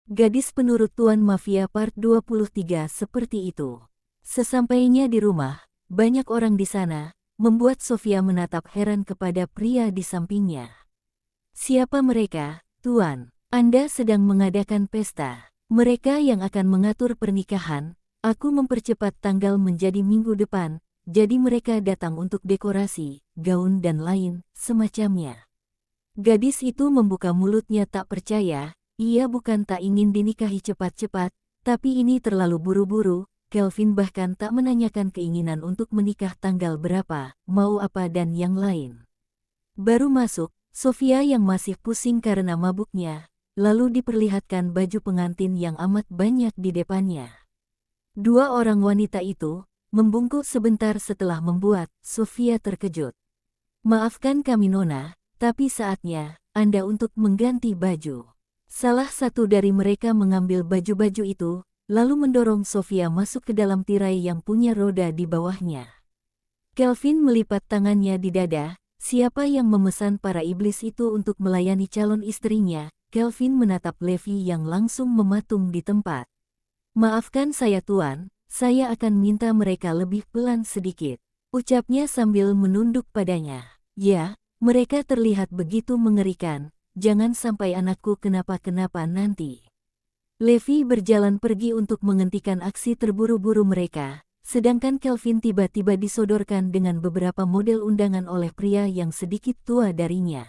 Gadis penurut Tuan Mafia Part 23 seperti itu. Sesampainya di rumah, banyak orang di sana, membuat Sofia menatap heran kepada pria di sampingnya. Siapa mereka, Tuan? Anda sedang mengadakan pesta. Mereka yang akan mengatur pernikahan. Aku mempercepat tanggal menjadi minggu depan, jadi mereka datang untuk dekorasi, gaun dan lain semacamnya. Gadis itu membuka mulutnya tak percaya. Ia bukan tak ingin dinikahi cepat-cepat, tapi ini terlalu buru-buru. Kelvin bahkan tak menanyakan keinginan untuk menikah tanggal berapa, mau apa dan yang lain. Baru masuk, Sofia yang masih pusing karena mabuknya, lalu diperlihatkan baju pengantin yang amat banyak di depannya. Dua orang wanita itu membungkuk sebentar setelah membuat Sofia terkejut. Maafkan kami Nona, tapi saatnya Anda untuk mengganti baju. Salah satu dari mereka mengambil baju-baju itu, lalu mendorong Sofia masuk ke dalam tirai yang punya roda di bawahnya. Kelvin melipat tangannya di dada. Siapa yang memesan para iblis itu untuk melayani calon istrinya? Kelvin menatap Levi yang langsung mematung di tempat. Maafkan saya Tuan, saya akan minta mereka lebih pelan sedikit, ucapnya sambil menunduk padanya. Ya, mereka terlihat begitu mengerikan. Jangan sampai anakku kenapa-kenapa nanti. Levi berjalan pergi untuk menghentikan aksi terburu-buru mereka, sedangkan Kelvin tiba-tiba disodorkan dengan beberapa model undangan oleh pria yang sedikit tua darinya.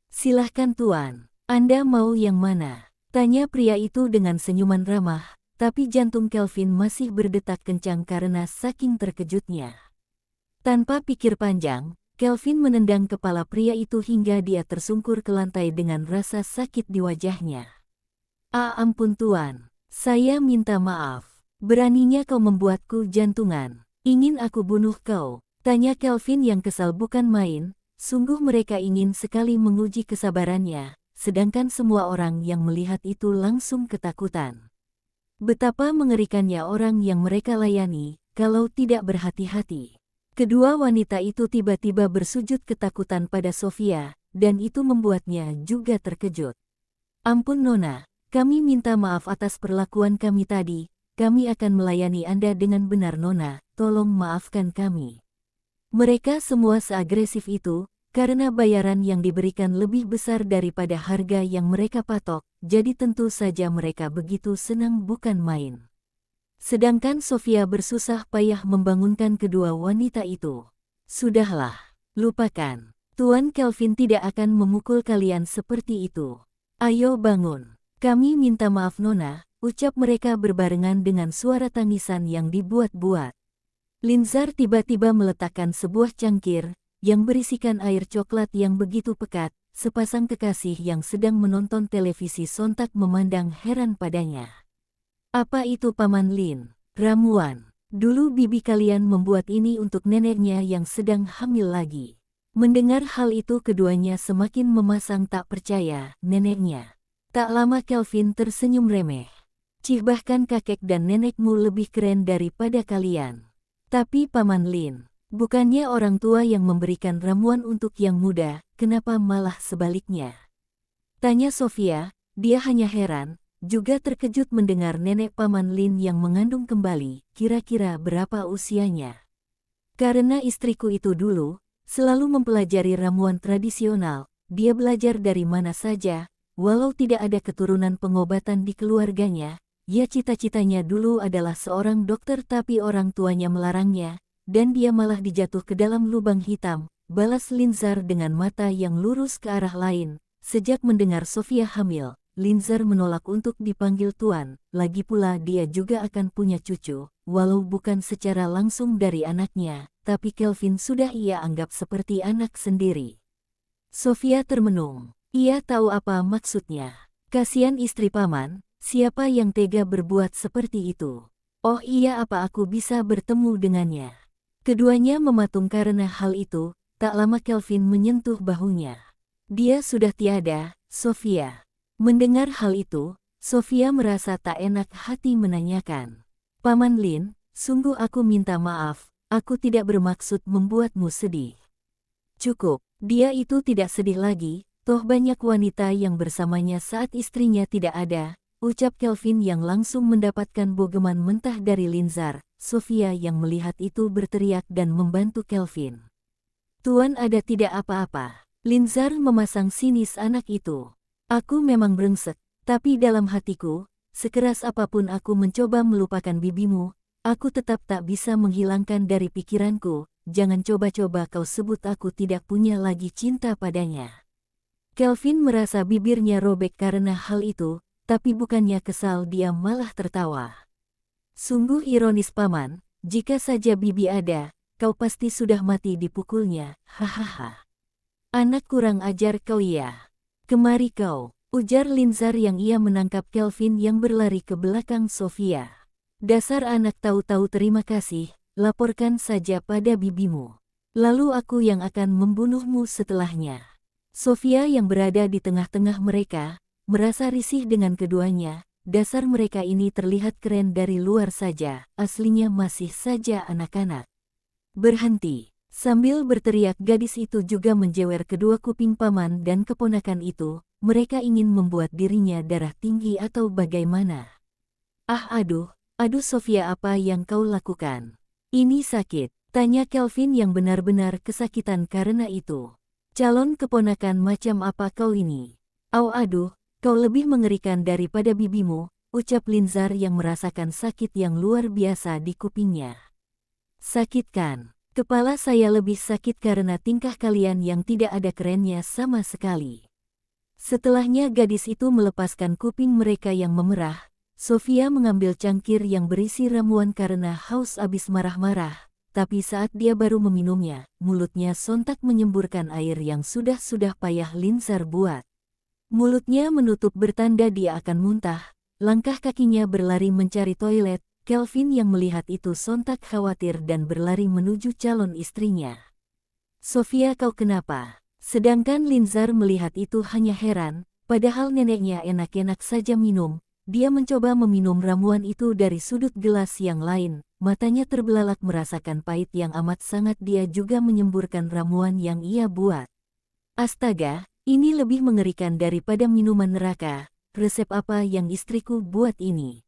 Silahkan Tuan, Anda mau yang mana? Tanya pria itu dengan senyuman ramah, tapi jantung Kelvin masih berdetak kencang karena saking terkejutnya. Tanpa pikir panjang, Kelvin menendang kepala pria itu hingga dia tersungkur ke lantai dengan rasa sakit di wajahnya. Ampun Tuan, saya minta maaf. Beraninya kau membuatku jantungan. Ingin aku bunuh kau? Tanya Kelvin yang kesal bukan main. Sungguh mereka ingin sekali menguji kesabarannya, sedangkan semua orang yang melihat itu langsung ketakutan. Betapa mengerikannya orang yang mereka layani, kalau tidak berhati-hati. Kedua wanita itu tiba-tiba bersujud ketakutan pada Sofia, dan itu membuatnya juga terkejut. Ampun Nona, kami minta maaf atas perlakuan kami tadi, kami akan melayani Anda dengan benar Nona, tolong maafkan kami. Mereka semua seagresif itu, karena bayaran yang diberikan lebih besar daripada harga yang mereka patok, jadi tentu saja mereka begitu senang bukan main. Sedangkan Sofia bersusah payah membangunkan kedua wanita itu. Sudahlah, lupakan. Tuan Kelvin tidak akan memukul kalian seperti itu. Ayo bangun. Kami minta maaf Nona, ucap mereka berbarengan dengan suara tangisan yang dibuat-buat. Linzar tiba-tiba meletakkan sebuah cangkir, yang berisikan air coklat yang begitu pekat. Sepasang kekasih yang sedang menonton televisi sontak memandang heran padanya. Apa itu Paman Lin? Ramuan. Dulu bibi kalian membuat ini untuk neneknya yang sedang hamil lagi. Mendengar hal itu keduanya semakin memasang tak percaya, neneknya. Tak lama Kelvin tersenyum remeh. Cih bahkan kakek dan nenekmu lebih keren daripada kalian. Tapi Paman Lin, bukannya orang tua yang memberikan ramuan untuk yang muda, kenapa malah sebaliknya? Tanya Sofia, dia hanya heran. Juga terkejut mendengar nenek Paman Lin yang mengandung kembali, kira-kira berapa usianya. Karena istriku itu dulu, selalu mempelajari ramuan tradisional, dia belajar dari mana saja, walau tidak ada keturunan pengobatan di keluarganya, ya cita-citanya dulu adalah seorang dokter tapi orang tuanya melarangnya, dan dia malah dijatuh ke dalam lubang hitam, balas Linzar dengan mata yang lurus ke arah lain. Sejak mendengar Sofia hamil, Linzar menolak untuk dipanggil Tuan, lagi pula dia juga akan punya cucu, walau bukan secara langsung dari anaknya, tapi Kelvin sudah ia anggap seperti anak sendiri. Sofia termenung, ia tahu apa maksudnya. Kasihan istri paman, siapa yang tega berbuat seperti itu? Oh iya apa aku bisa bertemu dengannya? Keduanya mematung karena hal itu, tak lama Kelvin menyentuh bahunya. Dia sudah tiada, Sofia. Mendengar hal itu, Sofia merasa tak enak hati menanyakan. Paman Lin, sungguh aku minta maaf, aku tidak bermaksud membuatmu sedih. Cukup, dia itu tidak sedih lagi, toh banyak wanita yang bersamanya saat istrinya tidak ada, ucap Kelvin yang langsung mendapatkan bogeman mentah dari Linzar. Sofia yang melihat itu berteriak dan membantu Kelvin. Tuan ada tidak apa-apa. Linzar memasang sinis anak itu. Aku memang brengsek, tapi dalam hatiku, sekeras apapun aku mencoba melupakan bibimu, aku tetap tak bisa menghilangkan dari pikiranku. Jangan coba-coba kau sebut aku tidak punya lagi cinta padanya. Kelvin merasa bibirnya robek karena hal itu, tapi bukannya kesal dia malah tertawa. Sungguh ironis paman, jika saja bibi ada, kau pasti sudah mati dipukulnya, hahaha. Anak kurang ajar kau ya. Kemari kau, ujar Linzar yang ia menangkap Kelvin yang berlari ke belakang Sofia. Dasar anak tahu-tahu terima kasih, laporkan saja pada bibimu. Lalu aku yang akan membunuhmu setelahnya. Sofia yang berada di tengah-tengah mereka, merasa risih dengan keduanya. Dasar mereka ini terlihat keren dari luar saja, aslinya masih saja anak-anak. Berhenti. Sambil berteriak gadis itu juga menjewer kedua kuping paman dan keponakan itu, mereka ingin membuat dirinya darah tinggi atau bagaimana. Aduh Sofia apa yang kau lakukan? Ini sakit, tanya Kelvin yang benar-benar kesakitan karena itu. Calon keponakan macam apa kau ini? Aduh. Kau lebih mengerikan daripada bibimu, ucap Linzar yang merasakan sakit yang luar biasa di kupingnya. Sakit kan? Kepala saya lebih sakit karena tingkah kalian yang tidak ada kerennya sama sekali. Setelahnya gadis itu melepaskan kuping mereka yang memerah, Sofia mengambil cangkir yang berisi ramuan karena haus abis marah-marah, tapi saat dia baru meminumnya, mulutnya sontak menyemburkan air yang sudah payah Linzar buat. Mulutnya menutup bertanda dia akan muntah, langkah kakinya berlari mencari toilet. Kelvin yang melihat itu sontak khawatir dan berlari menuju calon istrinya. Sofia kau kenapa? Sedangkan Linzar melihat itu hanya heran, padahal neneknya enak-enak saja minum. Dia mencoba meminum ramuan itu dari sudut gelas yang lain, matanya terbelalak merasakan pahit yang amat sangat. Dia juga menyemburkan ramuan yang ia buat. Astaga! Ini lebih mengerikan daripada minuman neraka. Resep apa yang istriku buat ini?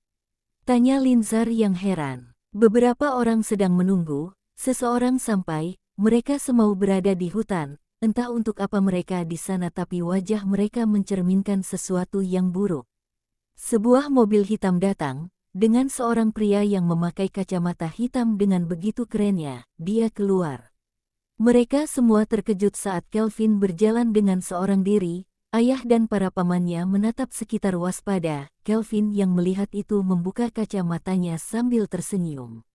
Tanya Linzar yang heran. Beberapa orang sedang menunggu, seseorang sampai, mereka semua berada di hutan, entah untuk apa mereka di sana tapi wajah mereka mencerminkan sesuatu yang buruk. Sebuah mobil hitam datang, dengan seorang pria yang memakai kacamata hitam dengan begitu kerennya, dia keluar. Mereka semua terkejut saat Kelvin berjalan dengan seorang diri, ayah dan para pamannya menatap sekitar waspada. Kelvin yang melihat itu membuka kacamatanya sambil tersenyum.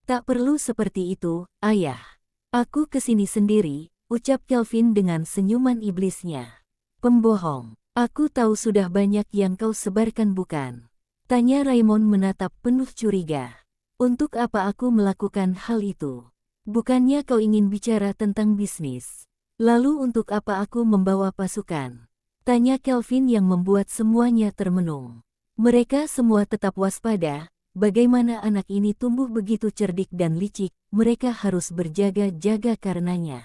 Tak perlu seperti itu, ayah. Aku kesini sendiri, ucap Kelvin dengan senyuman iblisnya. Pembohong, aku tahu sudah banyak yang kau sebarkan bukan? Tanya Raymond menatap penuh curiga. Untuk apa aku melakukan hal itu? Bukannya kau ingin bicara tentang bisnis? Lalu untuk apa aku membawa pasukan? Tanya Kelvin yang membuat semuanya termenung. Mereka semua tetap waspada, bagaimana anak ini tumbuh begitu cerdik dan licik, mereka harus berjaga-jaga karenanya.